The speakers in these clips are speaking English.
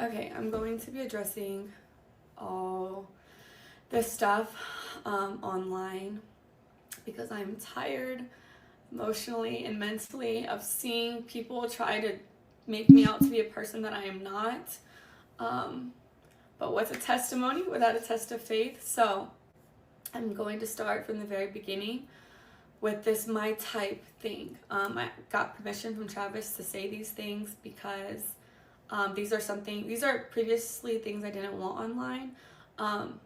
Okay, I'm going to be addressing all this stuff online because I'm tired emotionally and mentally of seeing people try to make me out to be a person that I am not. Um, but what's a testimony without a test of faith? So I'm going to start from the very beginning with this my type thing. I got permission from Travis to say these things because these are previously things I didn't want online. Um,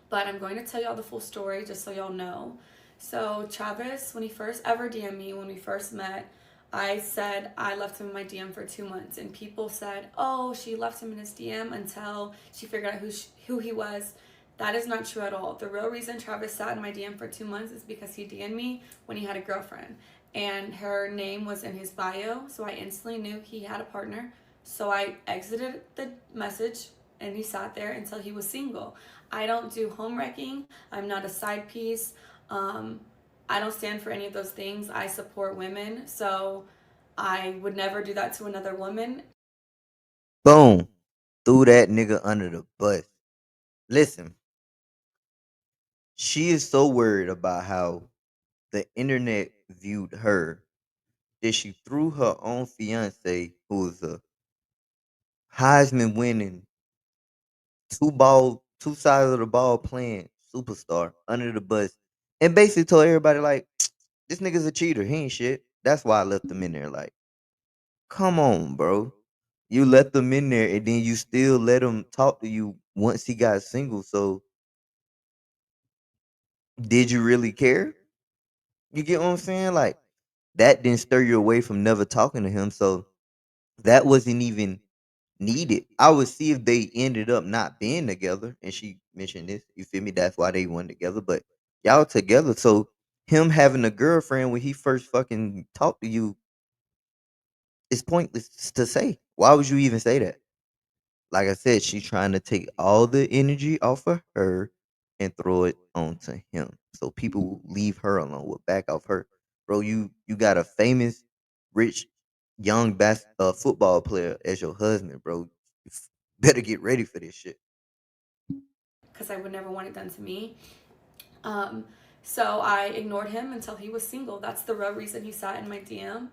but I'm going to tell y'all the full story just so y'all know. So Travis, when he first ever DM'd me, when we first met, I said I left him in my DM for 2 months, and people said, "Oh, she left him in his DM until she figured out who he was." That is not true at all. The real reason Travis sat in my DM for 2 months is because he DM'd me when he had a girlfriend, and her name was in his bio, so I instantly knew he had a partner. So I exited the message, and he sat there until he was single. I don't do home wrecking. I'm not a side piece. Um, I don't stand for any of those things. I support women, so I would never do that to another woman. Boom. Threw that nigga under the bus. Listen, she is so worried about how the internet viewed her that she threw her own fiance, who is a Heisman winning two sides of the ball playing superstar under the bus, and basically told everybody like, this nigga's a cheater. He ain't shit. That's why I left him in there. Like, come on, bro. You let them in there, and then you still let him talk to you once he got single. So, did you really care? You get what I'm saying? Like, that didn't stir you away from never talking to him. So, that wasn't even needed. I would see if they ended up not being together. And she mentioned this. You feel me? That's why they weren't together. But y'all together. So, him having a girlfriend when he first fucking talked to you is pointless to say. Why would you even say that? Like I said, she's trying to take all the energy off of her and throw it onto him. So people will leave her alone, will back off her. Bro, you got a famous, rich, young football player as your husband, bro. Better get ready for this shit. Because I would never want it done to me. Um, so I ignored him until he was single. That's the real reason he sat in my DM.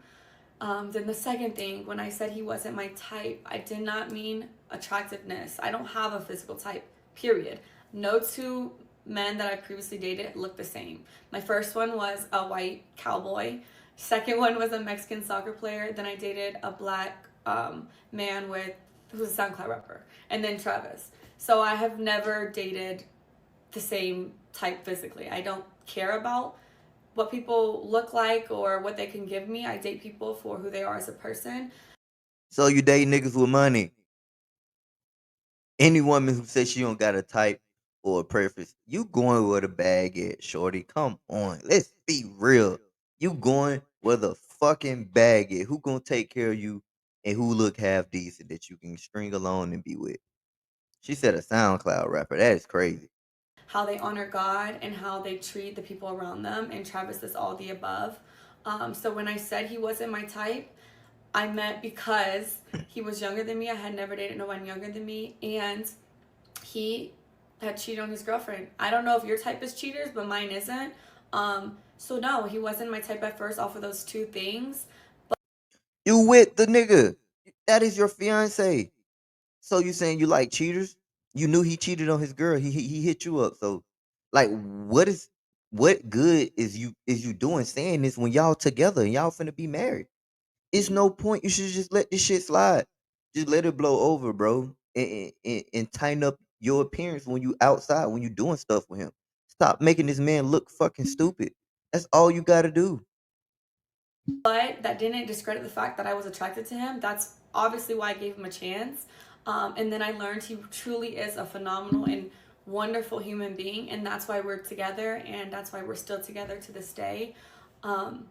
Then the second thing, when I said he wasn't my type, I did not mean attractiveness. I don't have a physical type, period. No two men that I previously dated look the same. My first one was a white cowboy. Second one was a Mexican soccer player. Then I dated a black man with who's a SoundCloud rapper, and then Travis. So I have never dated the same type physically. I don't care about what people look like or what they can give me. I date people for who they are as a person. So you date niggas with money. Any woman who says she don't got a type or a preference, you going where the bag at, shorty. Come on. Let's be real. You going where the fucking bag at. Who gonna take care of you and who look half decent that you can string along and be with? She said a SoundCloud rapper. That is crazy. How they honor God and how they treat the people around them. And Travis does all the above. So when I said he wasn't my type, I meant because he was younger than me. I had never dated no one younger than me. And he had cheated on his girlfriend. I don't know if your type is cheaters, but mine isn't. So no, he wasn't my type at first off of those two things. You with the nigga. That is your fiance. So you saying you like cheaters? You knew he cheated on his girl. He hit you up. So like what good is you doing saying this when y'all together and y'all finna be married? It's no point. You should just let this shit slide. Just let it blow over, bro. And tighten up your appearance when you outside, when you doing stuff with him. Stop making this man look fucking stupid. That's all you gotta do. But that didn't discredit the fact that I was attracted to him. That's obviously why I gave him a chance. And then I learned he truly is a phenomenal and wonderful human being. And that's why we're together. And that's why we're still together to this day. Um,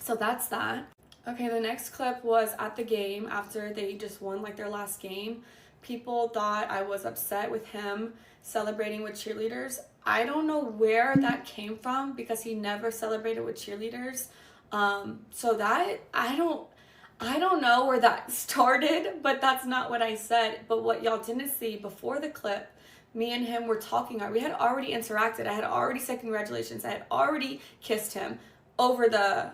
so that's that. Okay, the next clip was at the game after they just won like their last game. People thought I was upset with him celebrating with cheerleaders. I don't know where that came from because he never celebrated with cheerleaders. So that I don't. I don't know where that started, but that's not what I said. But what y'all didn't see before the clip, me and him were talking. We had already interacted. I had already said congratulations. I had already kissed him over the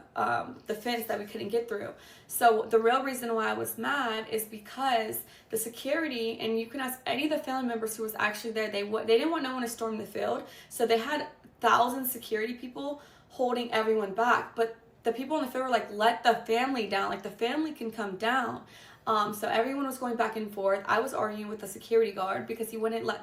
fence that we couldn't get through. So the real reason why I was mad is because the security, and you can ask any of the family members who was actually there. They didn't want no one to storm the field, so they had thousands security people holding everyone back. But the people in the field were like, let the family down. Like, the family can come down. So everyone was going back and forth. I was arguing with the security guard because he wouldn't let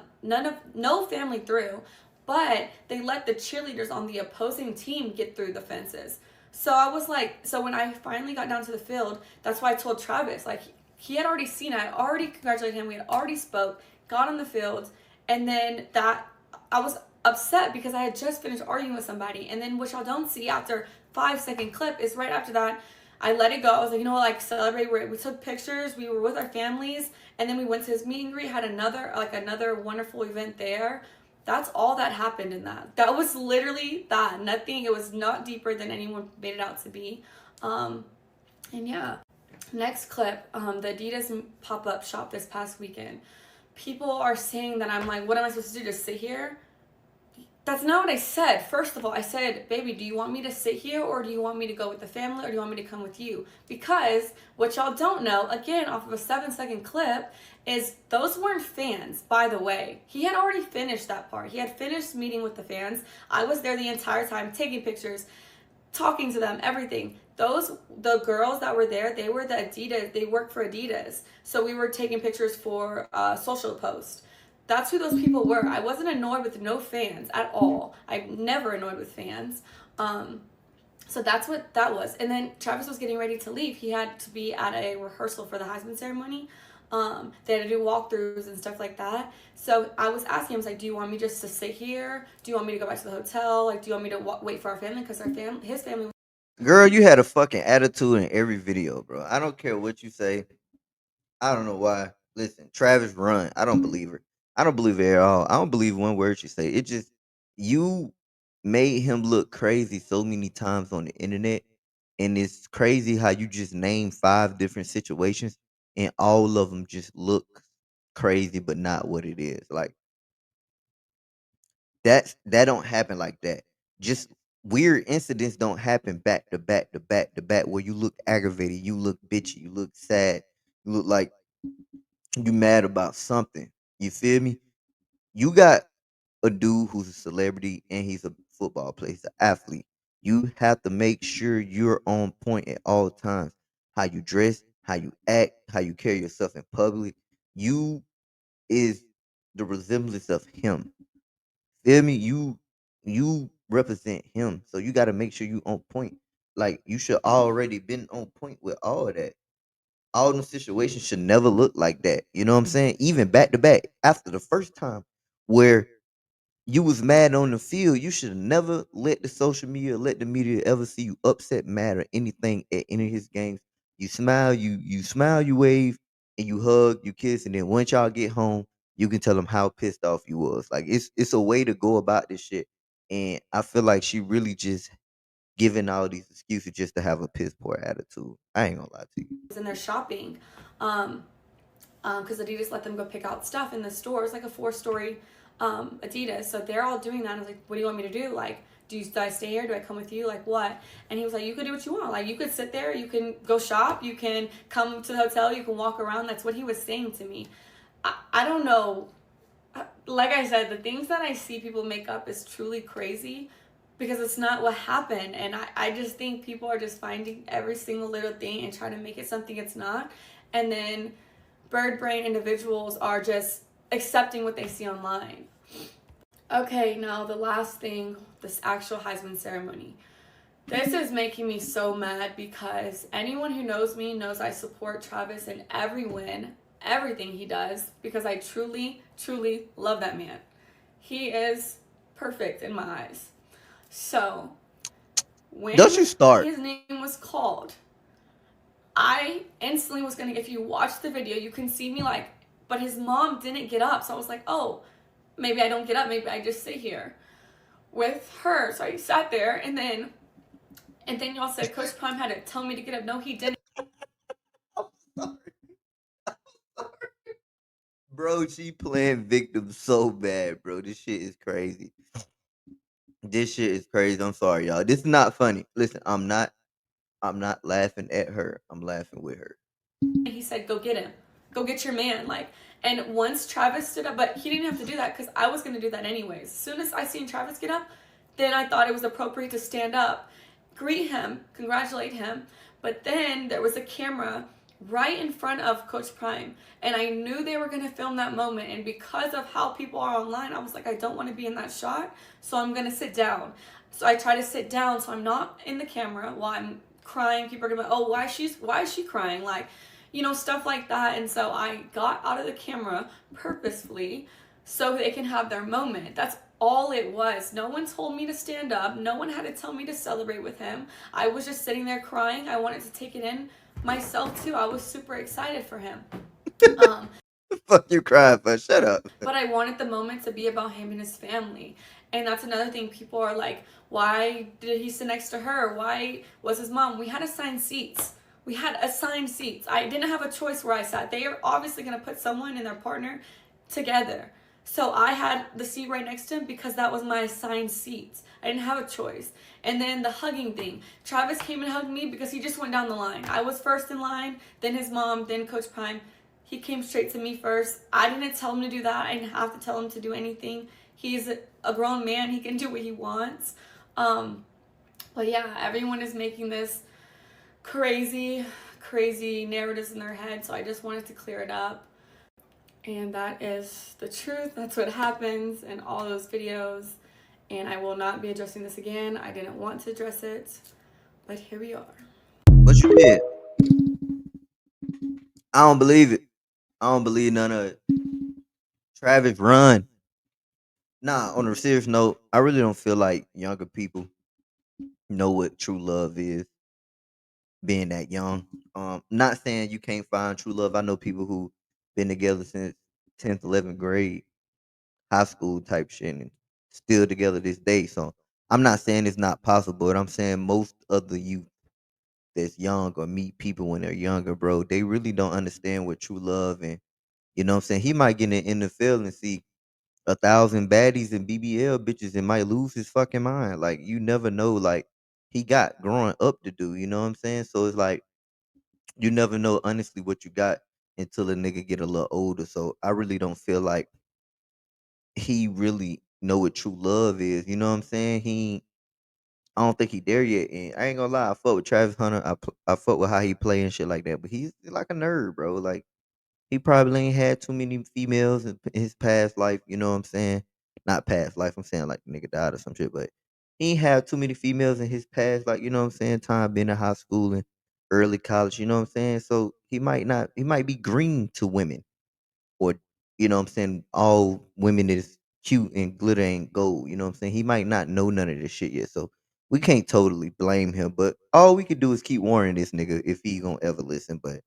no family through, but they let the cheerleaders on the opposing team get through the fences. So I was like, so when I finally got down to the field, that's why I told Travis, like, he had already seen it. I had already congratulated him. We had already spoke, got on the field, and then that I was upset because I had just finished arguing with somebody. And then what y'all don't see after 5-second clip is right after that, I let it go. I was like, you know what, like, celebrate. We took pictures. We were with our families, and then we went to his meet and greet. Had another wonderful event there. That's all that happened in that. That was literally that. Nothing. It was not deeper than anyone made it out to be. And yeah. Next clip. The Adidas pop-up shop this past weekend. People are saying that I'm like, what am I supposed to do? Just sit here? That's not what I said. First of all, I said, baby, do you want me to sit here, or do you want me to go with the family, or do you want me to come with you? Because what y'all don't know, again, off of a 7-second clip, is those weren't fans, by the way. He had already finished that part. He had finished meeting with the fans. I was there the entire time, taking pictures, talking to them, everything. The girls that were there, they were the Adidas, they worked for Adidas. So we were taking pictures for social posts. That's who those people were. I wasn't annoyed with no fans at all. I'm never annoyed with fans. So that's what that was. And then Travis was getting ready to leave. He had to be at a rehearsal for the Heisman ceremony. They had to do walkthroughs and stuff like that. So I was asking him, I was like, do you want me just to sit here? Do you want me to go back to the hotel? Like, do you want me to wait for our family? Because his family. Girl, you had a fucking attitude in every video, bro. I don't care what you say. I don't know why. Listen, Travis run. I don't believe her. I don't believe her at all. I don't believe one word she say. It just you made him look crazy so many times on the internet, and it's crazy how you just name 5 different situations, and all of them just look crazy, but not what it is. Like that don't happen like that. Just weird incidents don't happen back to back to back to back where you look aggravated, you look bitchy, you look sad, you look like you mad about something. You feel me? You got a dude who's a celebrity and he's a football player, he's an athlete. You have to make sure you're on point at all times. How you dress, how you act, how you carry yourself in public. You is the resemblance of him. Feel me? You represent him. So you gotta make sure you on point. Like you should already been on point with all of that. All them situations should never look like that. You know what I'm saying? Even back to back. After the first time where you was mad on the field, you should never let the social media, let the media ever see you upset, mad, or anything at any of his games. You smile, you smile, you wave, and you hug, you kiss, and then once y'all get home, you can tell them how pissed off you was. Like it's a way to go about this shit. And I feel like she really just giving all these excuses just to have a piss poor attitude. I ain't gonna lie to you. In their shopping. Um, because Adidas let them go pick out stuff in the store. It's like a 4-story Adidas. So they're all doing that. I was like, what do you want me to do? Like, do I stay here? Do I come with you? Like, what? And he was like, you could do what you want. Like, you could sit there. You can go shop. You can come to the hotel. You can walk around. That's what he was saying to me. I don't know. Like I said, the things that I see people make up is truly crazy because it's not what happened. And I just think people are just finding every single little thing and trying to make it something it's not. And then bird brain individuals are just accepting what they see online. Okay, now the last thing, this actual Heisman ceremony. This is making me so mad because anyone who knows me knows I support Travis in every win, everything he does, because I truly, truly love that man. He is perfect in my eyes. So, Don't when you start. his name was called, I instantly was gonna, if you watch the video, you can see me like, but his mom didn't get up. So I was like, oh, maybe I don't get up. Maybe I just sit here with her. So I sat there and then y'all said Coach Prime had to tell me to get up. No, he didn't. Bro, she playing victim so bad, bro. This shit is crazy. This shit is crazy. I'm sorry, y'all. This is not funny. Listen, I'm not laughing at her. I'm laughing with her. And he said, "Go get him, go get your man." Like, and once Travis stood up, but he didn't have to do that because I was gonna do that anyways. As soon as I seen Travis get up, then I thought it was appropriate to stand up, greet him, congratulate him. But then there was a camera right in front of Coach Prime, and I knew they were gonna film that moment. And because of how people are online, I was like, I don't want to be in that shot, so I'm gonna sit down. So I try to sit down so I'm not in the camera while I'm crying. People are gonna be like, oh, why is she crying? Like, stuff like that. And so I got out of the camera purposefully so they can have their moment. That's all it was. No one told me to stand up. No one had to tell me to celebrate with him. I was just sitting there crying. I wanted to take it in myself too. I was super excited for him. Um, Fuck you crying for? Shut up. but I wanted the moment to be about him and his family. And that's another thing. People are like, why did he sit next to her? Why was his mom? We had assigned seats. We had assigned seats. I didn't have a choice where I sat. They are obviously going to put someone and their partner together. So I had the seat right next to him because that was my assigned seat. I didn't have a choice. And then the hugging thing. Travis came and hugged me because he just went down the line. I was first in line, then his mom, then Coach Prime. He came straight to me first. I didn't tell him to do that. I didn't have to tell him to do anything. He's a grown man. He can do what he wants. Um, but yeah, everyone is making this crazy, crazy narratives in their head. So I just wanted to clear it up. And that is the truth. That's what happens in all those videos. And I will not be addressing this again. I didn't want to address it, but here we are. What you did? I don't believe it. I don't believe none of it. Travis, run. Nah, on a serious note, I really don't feel like younger people know what true love is, being that young. Not saying you can't find true love. I know people who been together since 10th, 11th grade, high school type shit, and still together this day. So I'm not saying it's not possible, but I'm saying most of the youth that's young or meet people when they're younger, bro, they really don't understand what true love and you know what I'm saying. He might get in the NFL and see 1,000 baddies and BBL bitches and might lose his fucking mind. Like you never know. Like he got growing up to do. You know what I'm saying? So it's like you never know honestly what you got until a nigga get a little older. So I really don't feel like he really know what true love is. You know what I'm saying? I don't think he there yet. And I ain't gonna lie, I fuck with Travis Hunter. I fuck with how he play and shit like that. But he's like a nerd, bro. Like he probably ain't had too many females in his past life. You know what I'm saying? Not past life. I'm saying like the nigga died or some shit. But he ain't had too many females in his past. Like you know what I'm saying? Time being in high school and early college. You know what I'm saying? So he might not. He might be green to women or you know what I'm saying, all women is cute and glitter ain't gold. You know what I'm saying? He might not know none of this shit yet. So we can't totally blame him. But all we could do is keep warning this nigga if he gonna ever listen. But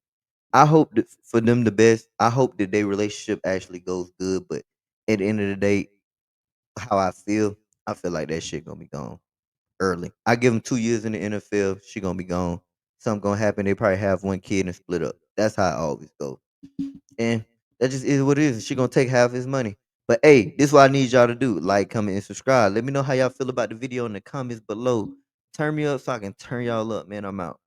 I hope that for them the best. I hope that their relationship actually goes good. But at the end of the day, how I feel like that shit gonna be gone early. I give him 2 years in the NFL, she gonna be gone. Something gonna happen. They probably have one kid and split up. That's how it always goes. And that just is what it is. She gonna take half his money. But hey, this is what I need y'all to do. Like, comment, and subscribe. Let me know how y'all feel about the video in the comments below. Turn me up so I can turn y'all up, man. I'm out.